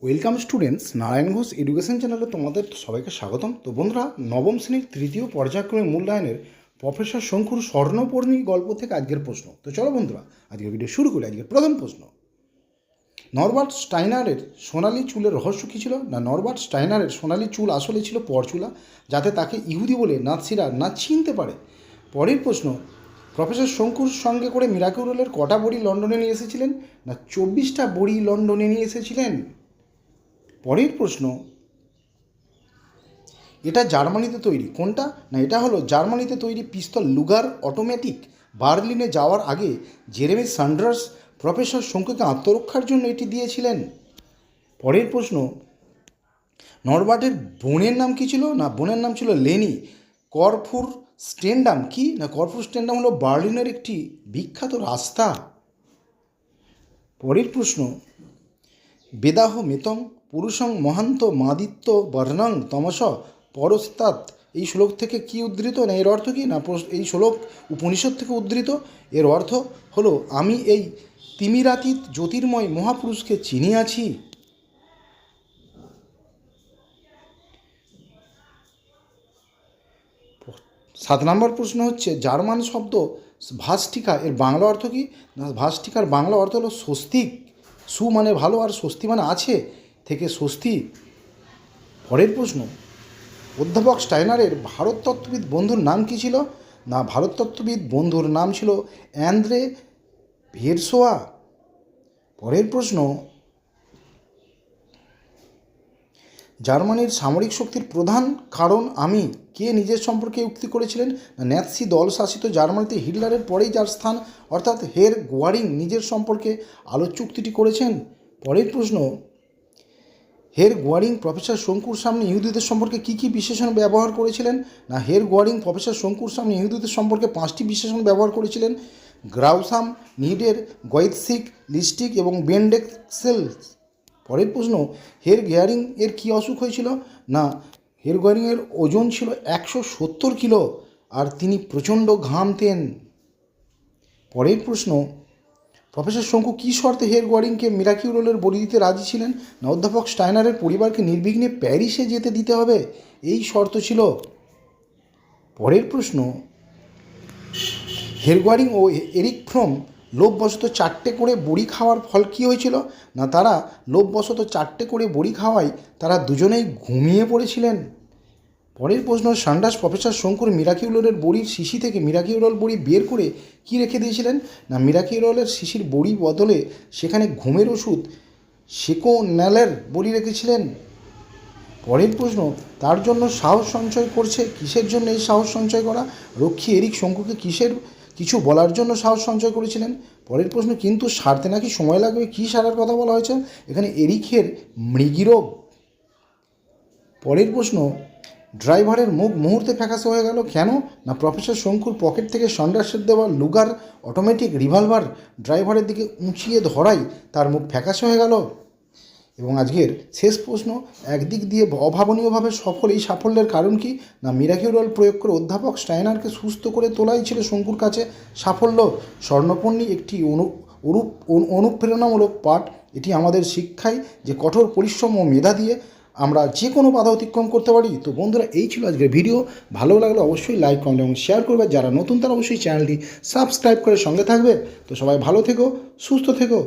Welcome students, Narayan Ghosh education চ্যানেলে তোমাদের সবাইকে স্বাগতম। তো বন্ধুরা, নবম শ্রেণীর তৃতীয় পর্যায়ক্রমে মূল্যায়নের প্রফেসর শঙ্কুর স্বর্ণপর্ণী গল্প থেকে আজকের প্রশ্ন। তো চলো বন্ধুরা, আজকের ভিডিও শুরু করি। আজকের প্রথম প্রশ্ন, নরবার্ট স্টাইনারের সোনালি চুলের রহস্য কী ছিল? না, নরবার্ট স্টাইনারের সোনালি চুল আসলে ছিল পরচুলা, যাতে তাকে ইহুদি বলে নাৎসিরা না চিনতে পারে। পরের প্রশ্ন, প্রফেসর শঙ্কুর সঙ্গে করে মিরাকুলের কটা বড়ি লন্ডনে নিয়ে এসেছিলেন? না, 24টা বড়ি লন্ডনে নিয়ে এসেছিলেন। পরের প্রশ্ন, এটা জার্মানিতে তৈরি কোনটা? না, এটা হলো জার্মানিতে তৈরি পিস্তল লুগার অটোমেটিক। বার্লিনে যাওয়ার আগে জেরেমি স্যান্ডার্স প্রফেসর শঙ্কুকে আত্মরক্ষার জন্য এটি দিয়েছিলেন। পরের প্রশ্ন, নরবার্টের বোনের নাম কী ছিল? না, বোনের নাম ছিল লেনি। কর্ফুর স্টেন্ডাম কি? না, কর্ফুর স্টেন্ডাম হলো বার্লিনের একটি বিখ্যাত রাস্তা। পরের প্রশ্ন, বেদাহ মেতং পুরুষং মহান্ত মাদিত্য বর্ণং তমস পরস্তাৎ, এই শ্লোক থেকে কি উদ্ধৃত? না, এর অর্থ কী? না, এই শ্লোক উপনিষদ থেকে উদ্ধৃত। এর অর্থ হলো, আমি এই তিমিরাতীত জ্যোতির্ময় মহাপুরুষকে চিনিয়াছি। 7 নম্বর প্রশ্ন হচ্ছে, জার্মান শব্দ ভাস্টিকা এর বাংলা অর্থ কী? না, ভাস্টিকার বাংলা অর্থ হলো স্বস্তিক। সু মানে ভালো আর স্বস্তি মানে আছে, থেকে স্বস্তি। পরের প্রশ্ন, অধ্যাপক স্টাইনারের ভারততত্ত্ববিদ বন্ধুর নাম কী ছিল? না, ভারততত্ত্ববিদ বন্ধুর নাম ছিল অ্যান্দ্রে ভেরসোয়া। পরের প্রশ্ন, জার্মানির সামরিক শক্তির প্রধান কারণ আমি কে নিজের সম্পর্কে উক্তি করেছিলেন? না, ন্যাৎসি দল শাসিত জার্মানিতে হিটলারের পরেই যার স্থান অর্থাৎ হের গোয়ারিং নিজের সম্পর্কে আলোচ্য উক্তিটি করেছেন। পরের প্রশ্ন, হের গোয়ারিং প্রফেসর শঙ্কুর সামনে ইহুদিদের সম্পর্কে কী কী বিশেষণ ব্যবহার করেছিলেন? না, হের গোয়ারিং প্রফেসর শঙ্কুর সামনে ইহুদিদের সম্পর্কে 5টি বিশেষণ ব্যবহার করেছিলেন: গ্রাউসাম, নিডের, গয়েৎসিক, লিস্টিক এবং বেন্ডেক্সেলস। পরের প্রশ্ন, হের গোয়ারিং এর কী অসুখ হয়েছিল? না, হের গোয়ারিংয়ের ওজন ছিল 170 কিলো আর তিনি প্রচণ্ড ঘামতেন। পরের প্রশ্ন, প্রফেসর শঙ্কু কী শর্তে হের গোয়ারিংকে মিরাকিউরোলের বড়ি দিতে রাজি ছিলেন? না, অধ্যাপক স্টাইনারের পরিবারকে নির্বিঘ্নে প্যারিসে যেতে দিতে হবে, এই শর্ত ছিল। পরের প্রশ্ন, হের গোয়ারিং ও এরিক ফ্রম লোভবশত 4টে করে বড়ি খাওয়ার ফল কী হয়েছিল? না, তারা লোভবশত 4টে করে বড়ি খাওয়ায় তারা দুজনেই ঘুমিয়ে পড়েছিলেন। পরের প্রশ্ন, সান্ডার্স প্রফেসর শঙ্কুর মিরাকিউরোলের বড়ির শিশি থেকে মিরাকিউরোল বড়ি বের করে কি রেখে দিয়েছিলেন? না, মিরাকিউরোলের শিশির বড়ি বদলে সেখানে ঘুমের ওষুধ সেকোন্যালের বড়ি রেখেছিলেন। পরের প্রশ্ন, তার জন্য সাহস সঞ্চয় করছে, কিসের জন্য এই সাহস সঞ্চয় করা? রক্ষী এরিক শঙ্কুকে কিছু বলার জন্য সাহস সঞ্চয় করেছিলেন। পরের প্রশ্ন, কিন্তু সারতে নাকি সময় লাগবে, কী সারার কথা বলা হয়েছে? এখানে এরিকের মৃগীরোগ। পরের প্রশ্ন, ড্রাইভারের মুখ মুহূর্তে ফ্যাকাশে হয়ে গেল কেন? না, প্রফেসর শঙ্কুর পকেট থেকে সান্ডার্সের দেওয়া লুগার অটোমেটিক রিভলভার ড্রাইভারের দিকে উঁচিয়ে ধরাই তার মুখ ফ্যাকাশে হয়ে গেল। এবং আজকের শেষ প্রশ্ন, একদিক দিয়ে অভাবনীয়ভাবে সফল এই সাফল্যের কারণ কি? না, মিরাকিউরোল প্রয়োগ করে অধ্যাপক স্টাইনারকে সুস্থ করে তোলাই ছিল শঙ্কুর কাছে সাফল্য। স্বর্ণপর্ণী একটি অনুপ্রেরণামূলক পাঠ। এটি আমাদের শিক্ষায় যে কঠোর পরিশ্রম ও মেধা দিয়ে আমরা যে কোনো বাধা অতিক্রম করতে পারি। তো বন্ধুরা, এই ছিল আজকের ভিডিও। ভালো লাগলে অবশ্যই লাইক, কমেন্ট এবং শেয়ার করবে। যারা নতুন তারা অবশ্যই চ্যানেলটি সাবস্ক্রাইব করে সঙ্গে থাকবে। তো সবাই ভালো থেকো, সুস্থ থেকো।